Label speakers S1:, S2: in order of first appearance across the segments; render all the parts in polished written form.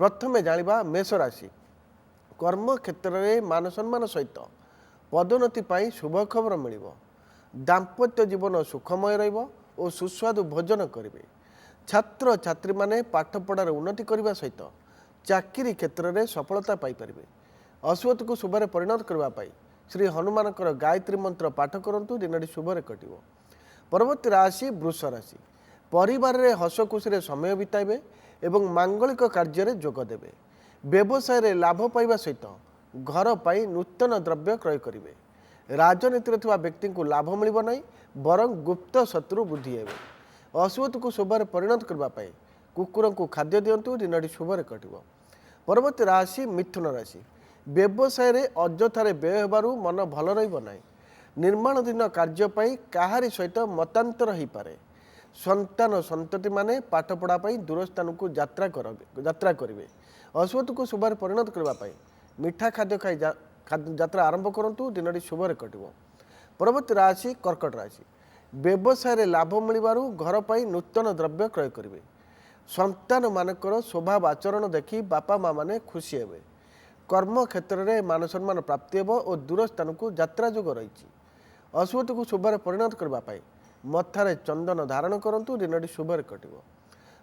S1: प्रथमे जानिबा मेष राशि कर्म क्षेत्र में मान सम्मान सहित पदोन्नति पाई शुभ खबर मिल दाम्पत्य जीवन सुखमय और सुस्वादु भोजन करेंगे। छात्र छात्री माने पाठपढ़ार उन्नति करने सहित चाकरी क्षेत्र में सफलता पाइपर। अश्वत को शुभरे परिणत करने श्री हनुमान गायत्री मंत्र पाठ करूँ दिन शुभरे कटो। परवर्ती राशि वृष राशि परिवार रे हस खुशी समय बिताइबे एवं मांगलिक कार्य जोगदेवे। व्यवसाय रे लाभ पाइबा सहित घर पाई नूतन द्रव्य क्रय करेंगे। राजनीति में व्यक्ति को लाभ मिल नहीं बरं गुप्त शत्रु वृद्धि हे। अश्वत को शुभरे परिणत करने कुकुर को खाद्य दिंतु दिन शुभरे कटो। परवर्ती राशि मिथुन राशि व्यवसाय रे अଯଥାରେ व्यय होबारु मन भल रही। निर्माणाधीन कार्यपाई काहारी सहित मतांतर हो पारे। संतान संतति माने पाठपढ़ाई दूर स्थान को यात्रा करेंगे। अश्वत को शुभरे परिणत करने मीठा खाद्य खाई यात्रा आरंभ करूँ दिन शुभरे कटो। परवर्ती राशि कर्कट राशि व्यवसाय लाभ मिलू घर पर नूतन द्रव्य क्रय करेंगे। संतान मानकर स्वभाव आचरण देखि बापा माँ माने खुशी हे। कर्म क्षेत्र में मान सम्मान प्राप्ति हो और दूर स्थान को यात्रा जोग रही। अश्वत को शुभरे परिणत करने मथारे चंदन धारण करूँ दिन शुभरे कटो।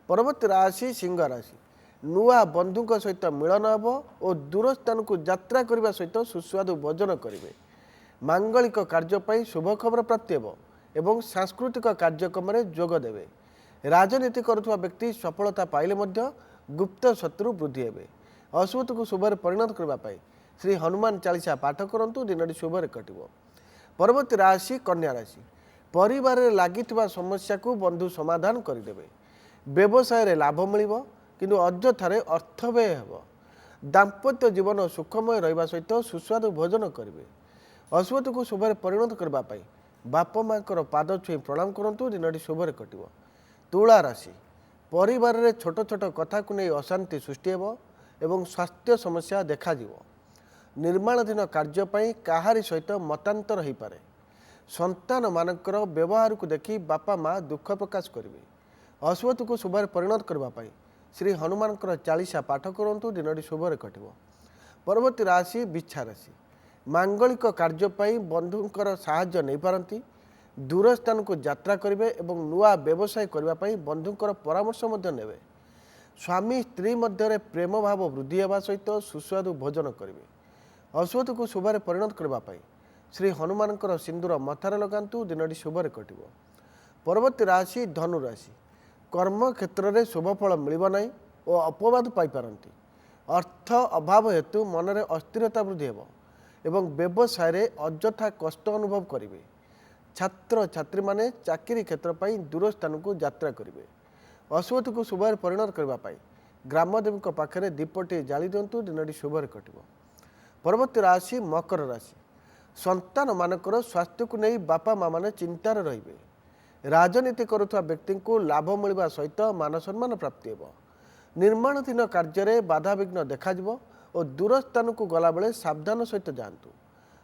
S1: परवर्ती राशि सिंह राशि नुआ बंधु सहित मिलन हे और दूर स्थान को यात्रा करने सहित सुस्वादु भोजन करेंगे। मांगलिक कार्य शुभ खबर प्राप्ति हो एवं सांस्कृतिक कार्यक्रम में जोगदेवे। राजनीति करुवा व्यक्ति सफलता पाइले गुप्त शत्रु वृद्धि हे। अश्वत को शुभरे परिणत करने श्री हनुमान चालीसा पाठ करूँ दिन शुभरे कटो। परवर्ती राशि कन्या राशि परिवार में लगी समस्या को बंधु समाधान करदेवे। व्यवसाय रे लाभ मिल किंतु अଯଥାରେ अर्थ व्यय हे। दाम्पत्य जीवन सुखमय रहा सहित सुस्वादु भोजन करेंगे। अश्वत को शुभरे परिणत करने बापा माँ पाद छुई प्रणाम करूँ दिन शुभरे कटो। तुला राशि परिवार रे छोट छोट कथा को नहीं अशांति सृष्टि हो एवं स्वास्थ्य समस्या देखा। निर्माणाधीन कार्यपाई काहारी सहित मतांतर हो पारे। संतान मानकर व्यवहार को देखि बापा माँ दुख प्रकाश करेंगे। अश्वत को शुभरे परिणत करने श्री हनुमान चालीसा पाठ करूँ दिन शुभरे कटो। परवर्ती राशि बिच्छा राशि मांगलिक कार्यपाई बंधुंकर साहाय्य नहीं पारती। दूर स्थान को यात्रा करेंगे एवं नुआ व्यवसाय करने बंधुंकर परामर्श ने। स्वामी स्त्री मध्य प्रेम भाव वृद्धि होगा सहित सुस्वादु भोजन करेंगे। अश्वत को शुभरे परिणत करने श्री हनुमान सिंदूर मथारे लगातु दिन शुभरे कटो। परवर्ती राशि धनु राशि कर्म क्षेत्र में शुभफल मिल नहीं और अपवाद पाइपारती। अर्थ अभाव हेतु मनरे अस्थिरता वृद्धि हो एवं व्यवसाय रे अଯଥା कष्ट अनुभव करेंगे। छात्र छात्री माने चाकरी क्षेत्र पर दूर स्थान को यात्रा करेंगे। अश्वत को शुभरे परिणत करने ग्रामदेवी पाखे दीपटी जाली दिंतु दिन शुभरे कटो। परवर्ती राशि मकर राशि संतान मानकर स्वास्थ्य को नहीं बापा माँ माने चिंतार रहिबे। राजनीति करुवा व्यक्ति को लाभ मिलवा सहित मान सम्मान प्राप्ति हो। निर्माणाधीन कार्य बाधा विघ्न देखा और दूर स्थान को गला बेले सावधान सहित जातु।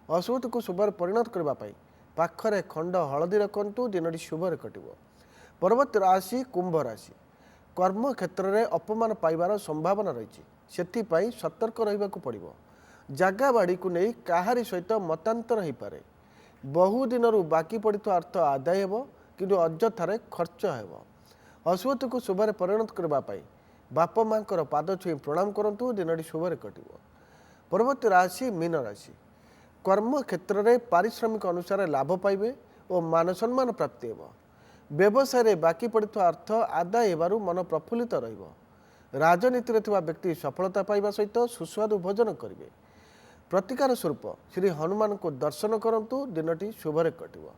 S1: अश्वत को शुभरे परिणत करने पाखरे खंड हलदी रखु दिन शुभरे कटो। परवर्ती राशि कुंभ राशि कर्म क्षेत्र में अपमान पाइबार संभावना रही से सतर्क रहा पड़ो। जगह बाड़ी को नहीं काहारी सहित मतांतर हो पारे। बहु दिन बाकी पड़ता अर्थ आदाय हो किंतु अଯଥାରେ खर्च हो। अश्वत को शुभरे परिणत करने बापा माँ पाद छुई प्रणाम करूँ दिन शुभरे कटो। परवर्ती राशि मीन राशि कर्म क्षेत्र में पारिश्रमिक अनुसार लाभ पाइबे और मान सम्मान प्राप्ति हो। व्यवसाय रे बाकी पड़ता अर्थ आदाय होबारु मन प्रफुल्लित रहिबो। राजनीति में व्यक्ति सफलता पाइबा सहित सुस्वादु भोजन करेंगे। प्रतिकार स्वरूप श्री हनुमान को दर्शन करूँ दिनटी शुभरे कटो।